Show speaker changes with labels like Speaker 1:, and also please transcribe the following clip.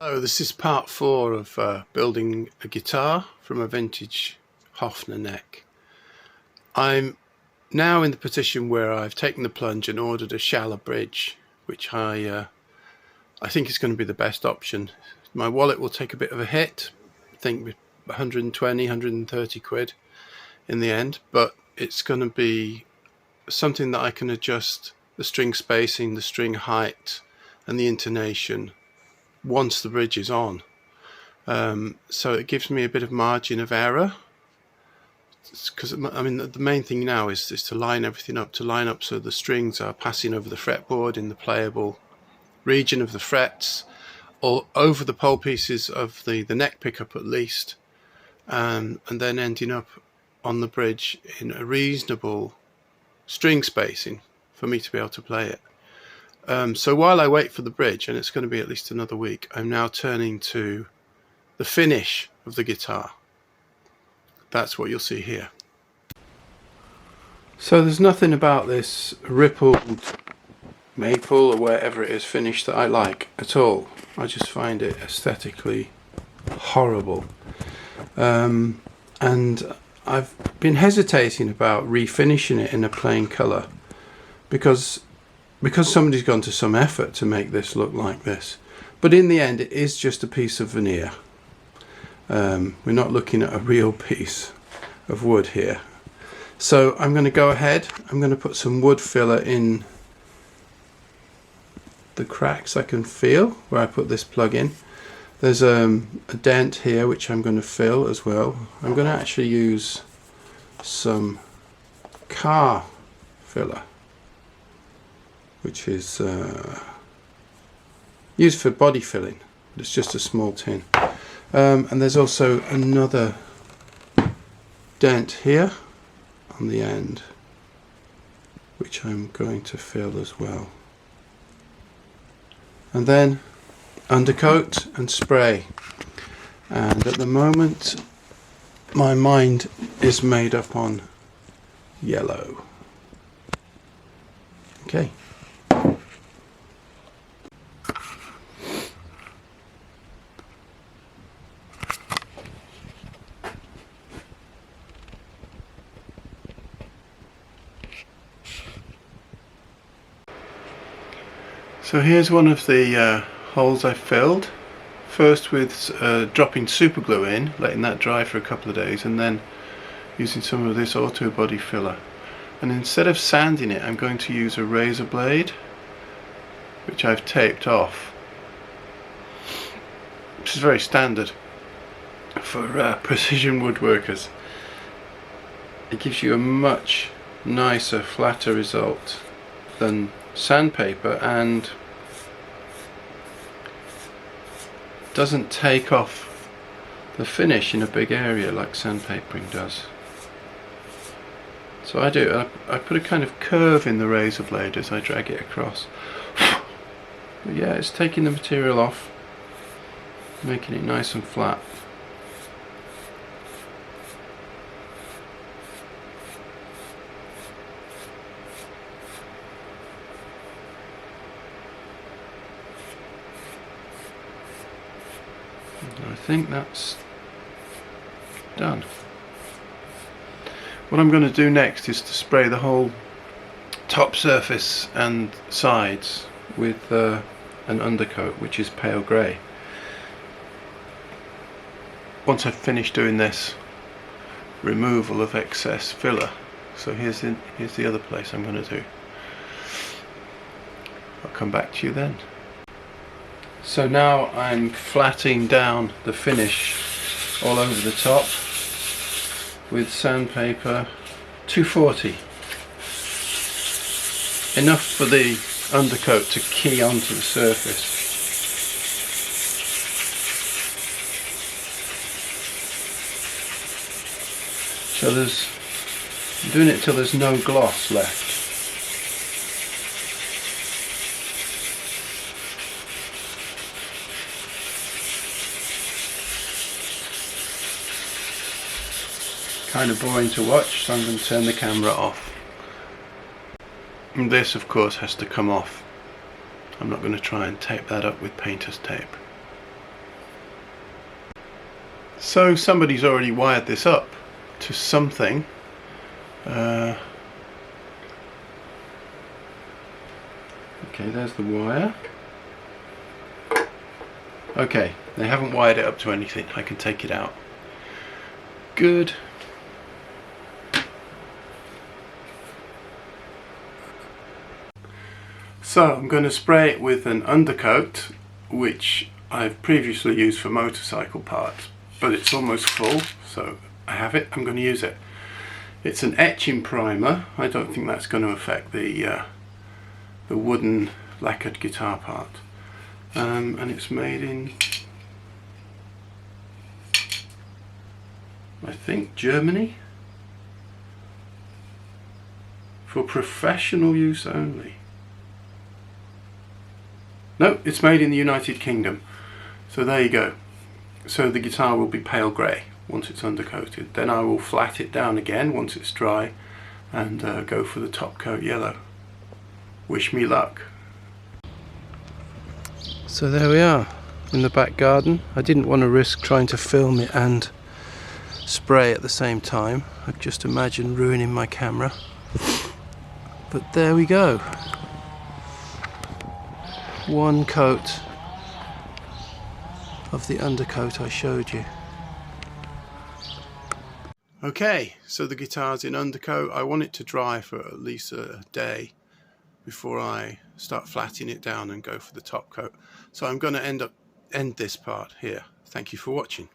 Speaker 1: So this is part 4 of building a guitar from a vintage Hofner neck. I'm now in the position where I've taken the plunge and ordered a Schaller bridge, which I think is going to be the best option. My wallet will take a bit of a hit, I think 120, 130 quid in the end, but it's going to be something that I can adjust the string spacing, the string height and the intonation once the bridge is on. So it gives me a bit of margin of error, because I mean the main thing now is to line everything up, so the strings are passing over the fretboard in the playable region of the frets, or over the pole pieces of the neck pickup at least, and then ending up on the bridge in a reasonable string spacing for me to be able to play it. So while I wait for the bridge, and it's going to be at least another week, I'm now turning to the finish of the guitar. That's what you'll see here. So there's nothing about this rippled maple or whatever it is finish that I like at all. I just find it aesthetically horrible. And I've been hesitating about refinishing it in a plain colour because somebody's gone to some effort to make this look like this. But in the end it is just a piece of veneer. We're not looking at a real piece of wood here. So I'm going to go ahead, I'm going to put some wood filler in the cracks I can feel where I put this plug in. There's a dent here which I'm going to fill as well. I'm going to actually use some car filler, which is used for body filling, but it's just a small tin. And there's also another dent here on the end, which I'm going to fill as well. And then undercoat and spray. And at the moment my mind is made up on yellow. Okay. So here's one of the holes I filled, first with dropping super glue in, letting that dry for a couple of days, and then using some of this auto body filler. And instead of sanding it, I'm going to use a razor blade, which I've taped off, which is very standard for precision woodworkers. It gives you a much nicer, flatter result than sandpaper, and doesn't take off the finish in a big area like sandpapering does. So I put a kind of curve in the razor blade as I drag it across. But yeah, it's taking the material off, making it nice and flat. I think that's done. What I'm going to do next is to spray the whole top surface and sides with an undercoat, which is pale grey. Once I've finished doing this removal of excess filler, so here's the other place I'm going to do. I'll come back to you then. So now I'm flatting down the finish all over the top with sandpaper 240. Enough for the undercoat to key onto the surface. So I'm doing it till there's no gloss left. Kind of boring to watch, so I'm going to turn the camera off. And this of course has to come off. I'm not going to try and tape that up with painter's tape. So somebody's already wired this up to something. Okay, there's the wire. Okay, they haven't wired it up to anything. I can take it out. Good. So I'm going to spray it with an undercoat, which I've previously used for motorcycle parts, but it's almost full, so I have it. I'm going to use it. It's an etching primer. I don't think that's going to affect the wooden lacquered guitar part. And it's made in, I think, Germany, for professional use only. No, it's made in the United Kingdom. So there you go. So the guitar will be pale grey once it's undercoated. Then I will flat it down again once it's dry and go for the top coat yellow. Wish me luck. So there we are in the back garden. I didn't want to risk trying to film it and spray at the same time. I could just imagine ruining my camera. But there we go. One coat of the undercoat I showed you. Okay, so the guitar's in undercoat. I want it to dry for at least a day before I start flattening it down and go for the top coat. So I'm going to end this part here. Thank you for watching.